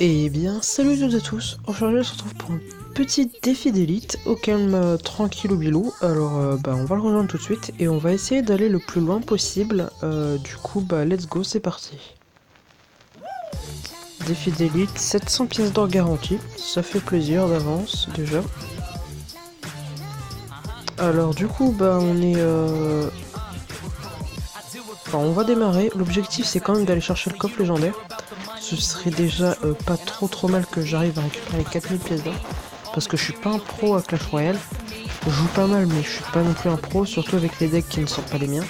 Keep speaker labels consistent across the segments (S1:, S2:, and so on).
S1: Eh bien, salut à toutes et à tous. Aujourd'hui, on se retrouve pour un petit défi d'élite au calme tranquille au bilou. Alors, on va le rejoindre tout de suite et on va essayer d'aller le plus loin possible. Du coup, let's go, c'est parti. Défi d'élite, 700 pièces d'or garanties. Ça fait plaisir d'avance déjà. Alors, du coup, on est. Enfin, on va démarrer. L'objectif, c'est quand même d'aller chercher le coffre légendaire. Ce serait déjà pas trop mal que j'arrive à récupérer les 4000 pièces d'or. Parce que je suis pas un pro à Clash Royale. Je joue pas mal, mais je suis pas non plus un pro, surtout avec les decks qui ne sont pas les miens.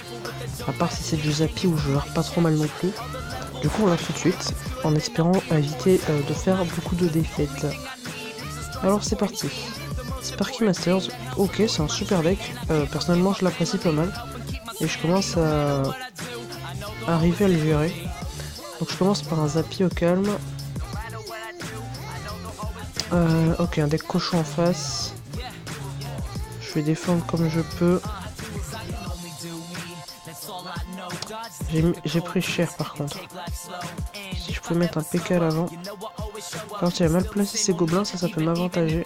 S1: À part si c'est du Zappy où je gère pas trop mal non plus. Du coup, on lance tout de suite, en espérant éviter de faire beaucoup de défaites. Alors c'est parti. Sparky Masters, ok, c'est un super deck. Personnellement, je l'apprécie pas mal. Et je commence à arriver à le gérer. Donc je commence par un Zappy au calme. Ok, un deck cochon en face. Je vais défendre comme je peux. J'ai pris cher par contre. Si je peux mettre un PK à l'avant. Par contre, il a mal placé ses gobelins, ça peut m'avantager.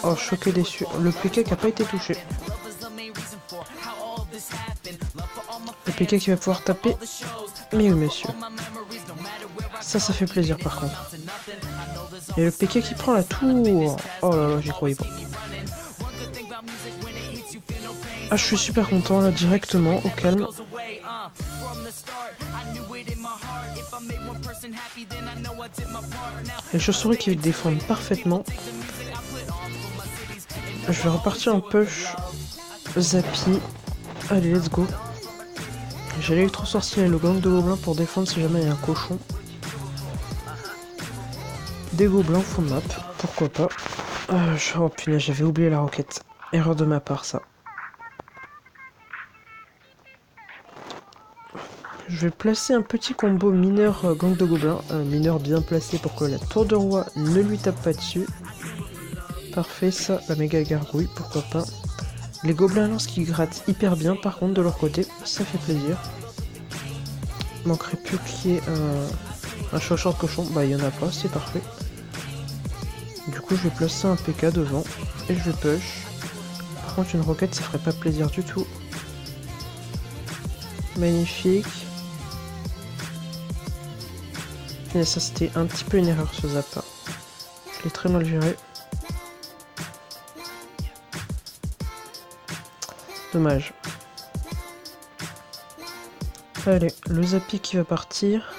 S1: Oh, choqué déçu. Le PK qui a pas été touché. Le PK qui va pouvoir taper. Mais oui, messieurs. Ça fait plaisir par contre. Et le PK qui prend la tour. Oh là là, j'y croyais pas. Ah, je suis super content là, directement, au calme. Les chauves-souris qui défendent parfaitement. Je vais repartir en push. Zappy. Allez, let's go. J'ai l'électro-sorcier et le gang de gobelins pour défendre si jamais il y a un cochon. Des gobelins full map, pourquoi pas. Oh punaise, j'avais oublié la roquette. Erreur de ma part, ça. Je vais placer un petit combo mineur gang de gobelins. Mineur bien placé pour que la tour de roi ne lui tape pas dessus. Parfait, ça, la méga gargouille, pourquoi pas. Les gobelins lance qui grattent hyper bien par contre de leur côté, ça fait plaisir. Manquerait plus qu'il y ait un chaucheur de cochon, il y en a pas, c'est parfait. Du coup je vais placer un PK devant et je vais push. Par contre une roquette ça ferait pas plaisir du tout. Magnifique. Et ça c'était un petit peu une erreur ce Zappa. Je l'ai très mal géré. Dommage. Allez, le Zappy qui va partir.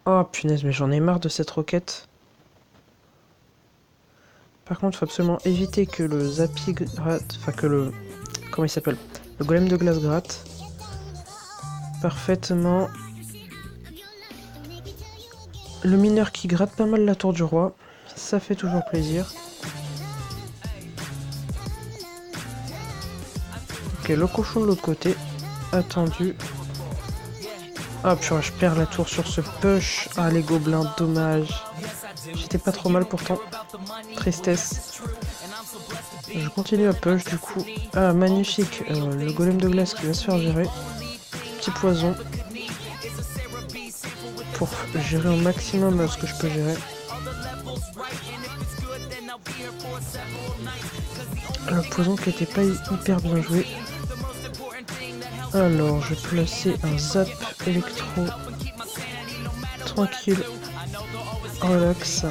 S1: Oh punaise, mais j'en ai marre de cette roquette. Par contre, il faut absolument éviter que le Zappy gratte. Enfin, que le. Comment il s'appelle? Le golem de glace gratte. Parfaitement. Le mineur qui gratte pas mal la tour du roi. Ça fait toujours plaisir. Ok, le cochon de l'autre côté. Attendu. Ah purée, je perds la tour sur ce push. Ah les gobelins, dommage. J'étais pas trop mal pourtant. Tristesse. Je continue à push du coup. Ah magnifique. Le golem de glace qui va se faire gérer. Petit poison. Pour gérer au maximum ce que je peux gérer. Le poison qui était pas hyper bien joué. Alors, je vais placer un zap électro. Tranquille. Relax.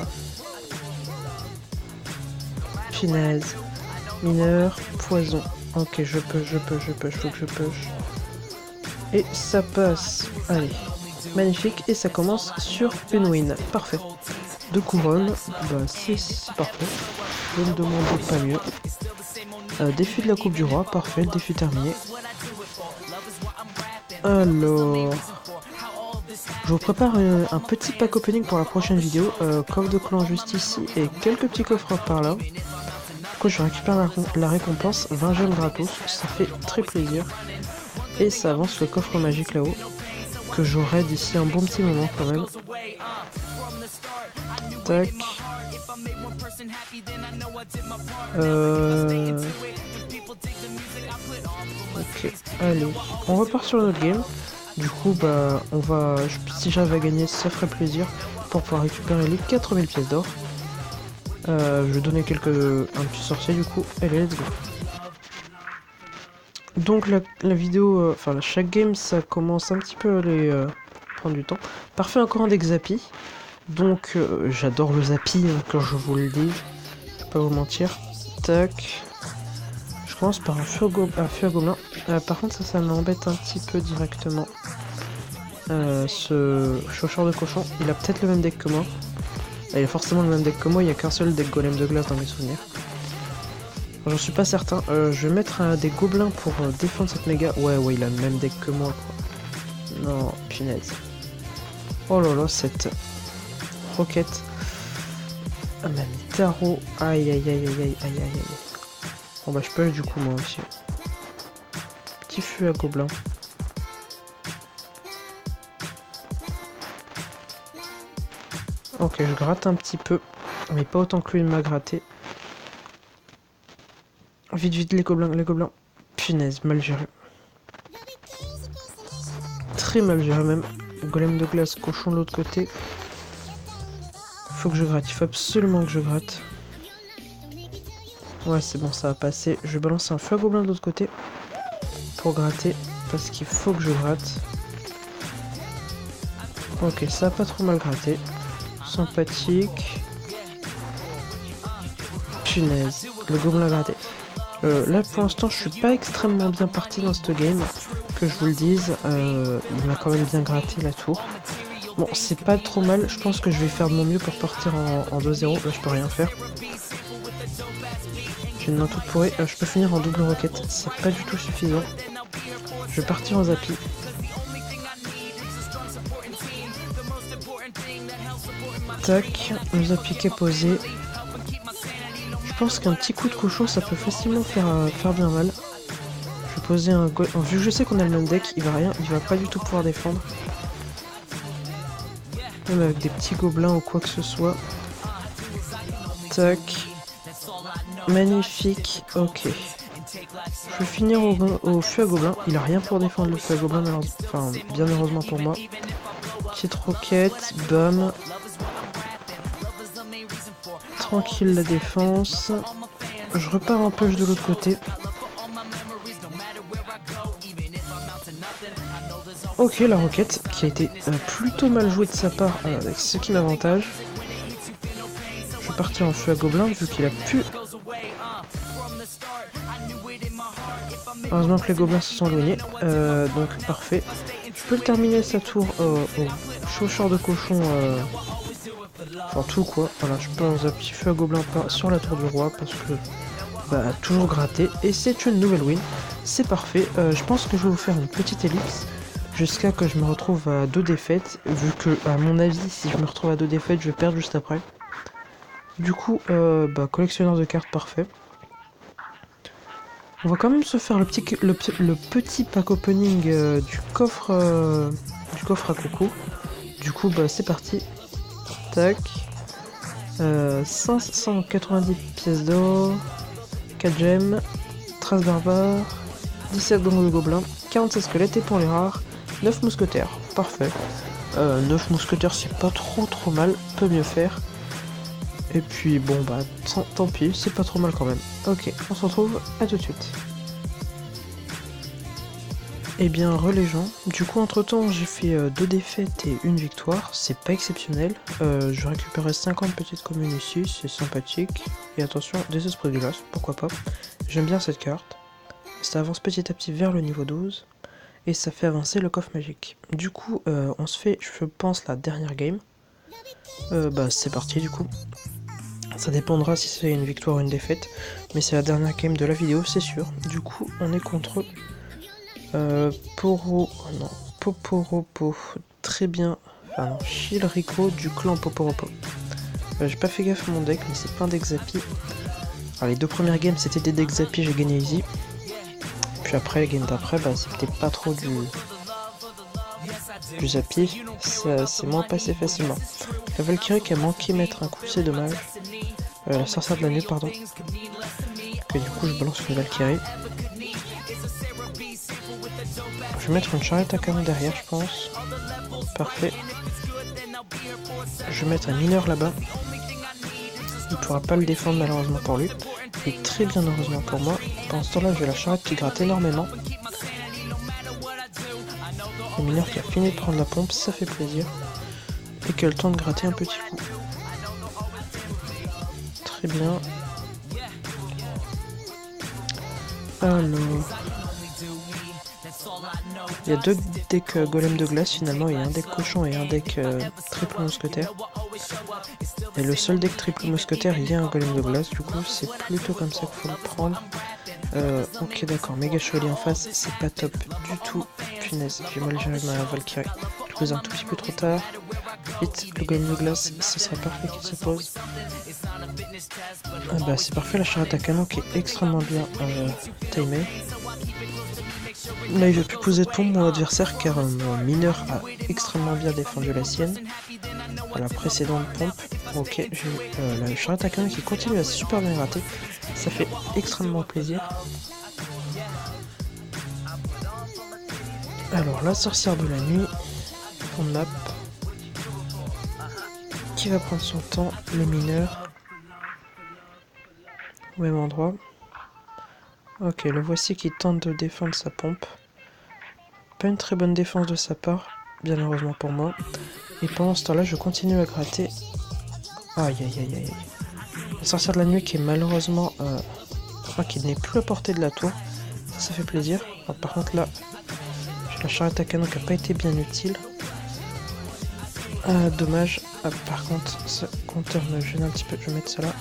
S1: Finesse. Mineur. Poison. Ok, je push, faut que je push. Et ça passe. Allez. Magnifique. Et ça commence sur une win. Parfait. 2 couronnes. C'est parfait. Je ne demande pas mieux. Défi de la Coupe du Roi. Parfait. Le défi terminé. Alors, je vous prépare un petit pack opening pour la prochaine vidéo. Coffre de clan juste ici et quelques petits coffres par là. Du coup, je récupère la récompense, 20 gemmes gratos, ça fait très plaisir. Et ça avance le coffre magique là-haut, que j'aurai d'ici un bon petit moment quand même. Tac. Ok, allez, on repart sur notre game. Du coup, bah, si j'arrive à gagner, ça ferait plaisir pour pouvoir récupérer les 4000 pièces d'or. Je vais donner un petit sorcier du coup. Allez, let's go. Donc la vidéo, enfin chaque game, ça commence un petit peu à aller prendre du temps. Parfait, encore un deck Zappy. Donc j'adore le Zappy, hein, quand je vous le dis. Je vais pas vous mentir. Tac. Je commence par un feu à gobelin. Par contre ça m'embête un petit peu directement. Ce chaucheur de cochon, il a peut-être le même deck que moi. Il a forcément le même deck que moi, il n'y a qu'un seul deck golem de glace dans mes souvenirs. J'en suis pas certain. Je vais mettre des gobelins pour défendre cette méga. Ouais, il a le même deck que moi, quoi. Non, punaise. Oh là là, cette roquette. Ah, même tarot. Aïe, aïe, aïe, aïe, aïe, aïe, aïe. Bon, bah, je peux du coup, moi aussi. Petit feu à gobelins. Ok, je gratte un petit peu. Mais pas autant que lui m'a gratté. Vite, vite, les gobelins, les gobelins. Punaise, mal géré. Très mal géré même. Golem de glace, cochon de l'autre côté. Faut que je gratte, il faut absolument que je gratte. Ouais, c'est bon, ça va passer. Je vais balancer un feu à gobelin de l'autre côté. Pour gratter, parce qu'il faut que je gratte. Ok, ça a pas trop mal gratté. Sympathique. Punaise, le gobelin a gratté. Là pour l'instant je suis pas extrêmement bien parti dans cette game, que je vous le dise, il m'a quand même bien gratté la tour. Bon c'est pas trop mal, je pense que je vais faire de mon mieux pour partir en 2-0, là je peux rien faire. J'ai une main toute pourrie, je peux finir en double roquette, c'est pas du tout suffisant. Je vais partir en Zappy. Tac, le Zappy qui est posé. Je pense qu'un petit coup de cochon ça peut facilement faire bien mal. Je vais poser un go... Vu que je sais qu'on a le même deck, il va pas du tout pouvoir défendre. Même avec des petits gobelins ou quoi que ce soit. Tac. Magnifique, ok. Je vais finir au feu à gobelin. Il a rien pour défendre le feu à gobelin, enfin bien heureusement pour moi. Petite roquette, bam. Tranquille la défense. Je repars un peu de l'autre côté. Ok, la roquette qui a été plutôt mal jouée de sa part, avec ce qui m'avantage. Je vais partir en feu à gobelin vu qu'il a pu. Heureusement que les gobelins se sont éloignés, donc parfait. Je peux le terminer sa tour au chaucheur de cochon, enfin tout quoi. Voilà, je pense un petit feu à gobelin sur la tour du roi parce que bah toujours gratté et c'est une nouvelle win. C'est parfait. Je pense que je vais vous faire une petite ellipse jusqu'à que je me retrouve à 2 défaites, vu que à mon avis si je me retrouve à 2 défaites je vais perdre juste après. Du coup bah collectionneur de cartes parfait. On va quand même se faire le petit pack opening du coffre à coco. Du coup bah c'est parti. Tac. 590 pièces d'or, 4 gemmes, 13 barbares, 17 dons de gobelins, 46 squelettes et pour les rares, 9 mousquetaires. Parfait. 9 mousquetaires c'est pas trop mal, peut mieux faire. Et puis bon bah tant pis, c'est pas trop mal quand même. Ok, on se retrouve à tout de suite. Et bien les gens, du coup entre temps j'ai fait 2 défaites et 1 victoire, c'est pas exceptionnel. Je récupérais 50 petites communes ici, c'est sympathique. Et attention, des esprits de glace, pourquoi pas. J'aime bien cette carte. Ça avance petit à petit vers le niveau 12. Et ça fait avancer le coffre magique. Du coup on se fait, je pense, la dernière game. Bah c'est parti du coup. Ça dépendra si c'est une victoire ou une défaite. Mais c'est la dernière game de la vidéo, c'est sûr. Du coup on est contre... Poporopo, très bien. Ah non, Chilrico du clan Poporopo. J'ai pas fait gaffe à mon deck, mais c'est pas un deck Zappy. Alors les 2 premières games c'était des decks Zappy, j'ai gagné easy. Puis après, les games d'après, bah c'était pas trop du Zappy, c'est moins passé facilement. La Valkyrie qui a manqué mettre un coup, c'est dommage. La sorcière de la nuit, pardon. Et du coup je balance une Valkyrie. Je vais mettre une charrette à canon derrière, je pense. Parfait. Je vais mettre un mineur là-bas. Il ne pourra pas le défendre malheureusement pour lui. Et très bien heureusement pour moi. Pendant ce temps-là, j'ai la charrette qui gratte énormément. Le mineur qui a fini de prendre la pompe, ça fait plaisir. Et qui a le temps de gratter un petit coup. Très bien. Alors... il y a deux decks golem de glace finalement, il y a un deck cochon et un deck triple mousquetaire. Et le seul deck triple mousquetaire, il y a un golem de glace, du coup c'est plutôt comme ça qu'il faut le prendre. Ok d'accord, méga chevalier en face, c'est pas top du tout. Punaise, j'ai mal géré ma Valkyrie. Je pose un tout petit peu trop tard. Vite, le golem de glace, ce serait parfait qu'il se pose. Ah bah c'est parfait, la charrette à canon qui est extrêmement bien timée. Là il veut plus poser de pompe mon adversaire car mon mineur a extrêmement bien défendu la sienne à la précédente pompe. Ok, j'ai la charrette à canon qui continue à super bien gratter, ça fait extrêmement plaisir. Alors la sorcière de la nuit, on map, qui va prendre son temps, le mineur, au même endroit. Ok, le voici qui tente de défendre sa pompe. Pas une très bonne défense de sa part, bien heureusement pour moi. Et pendant ce temps-là, je continue à gratter. Aïe aïe aïe aïe. La sorcière de la nuit qui est malheureusement... qui n'est plus à portée de la tour. Ça fait plaisir. Alors, par contre là, j'ai la charrette à canon qui n'a pas été bien utile. Dommage. Par contre, ce compteur me gêne un petit peu. Je vais mettre ça là.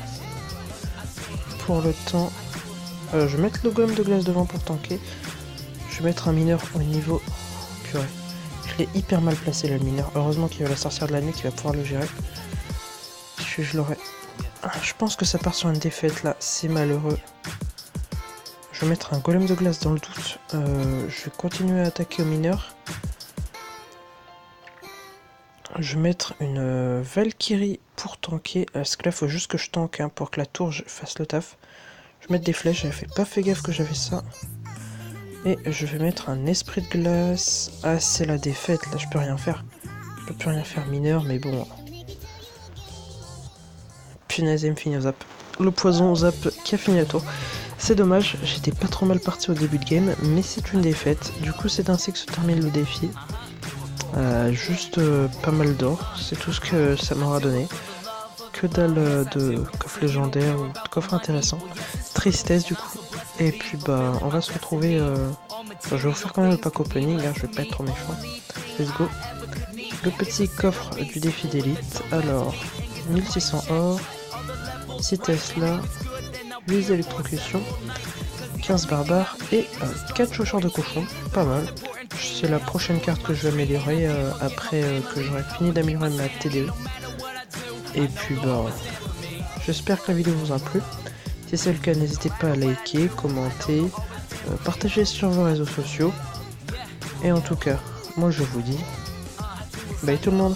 S1: Pour le temps... je vais mettre le golem de glace devant pour tanker. Je vais mettre un mineur au niveau... Purée. Je l'ai hyper mal placé là, le mineur. Heureusement qu'il y a la sorcière de la nuit qui va pouvoir le gérer. Je l'aurais... Je pense que ça part sur une défaite là. C'est malheureux. Je vais mettre un golem de glace dans le doute. Je vais continuer à attaquer au mineur. Je vais mettre une Valkyrie pour tanker. Parce que là, il faut juste que je tank pour que la tour fasse le taf. Je vais mettre des flèches. J'avais pas fait gaffe que j'avais ça. Et je vais mettre un esprit de glace. Ah, c'est la défaite. Là, je peux rien faire. Je peux plus rien faire mineur, mais bon. Punaise, il me finit au zap. Le poison au zap qui a fini la tour. C'est dommage, j'étais pas trop mal parti au début de game, mais c'est une défaite. Du coup, c'est ainsi que se termine le défi. Juste pas mal d'or, c'est tout ce que ça m'aura donné. Que dalle de coffre légendaire ou de coffre intéressant. Tristesse du coup. Et puis bah, on va se retrouver... je vais vous faire quand même le pack opening, hein, je vais pas être trop méchant. Let's go. Le petit coffre du défi d'élite. Alors, 1600 or, 6 Tesla, 8 électrocutions, 15 barbares et 4 chaussures de cochon, pas mal. C'est la prochaine carte que je vais améliorer après que j'aurai fini d'améliorer ma TDE. Et puis bah, j'espère que la vidéo vous a plu. Si c'est le cas, n'hésitez pas à liker, commenter, partager sur vos réseaux sociaux. Et en tout cas, moi je vous dis, bye tout le monde.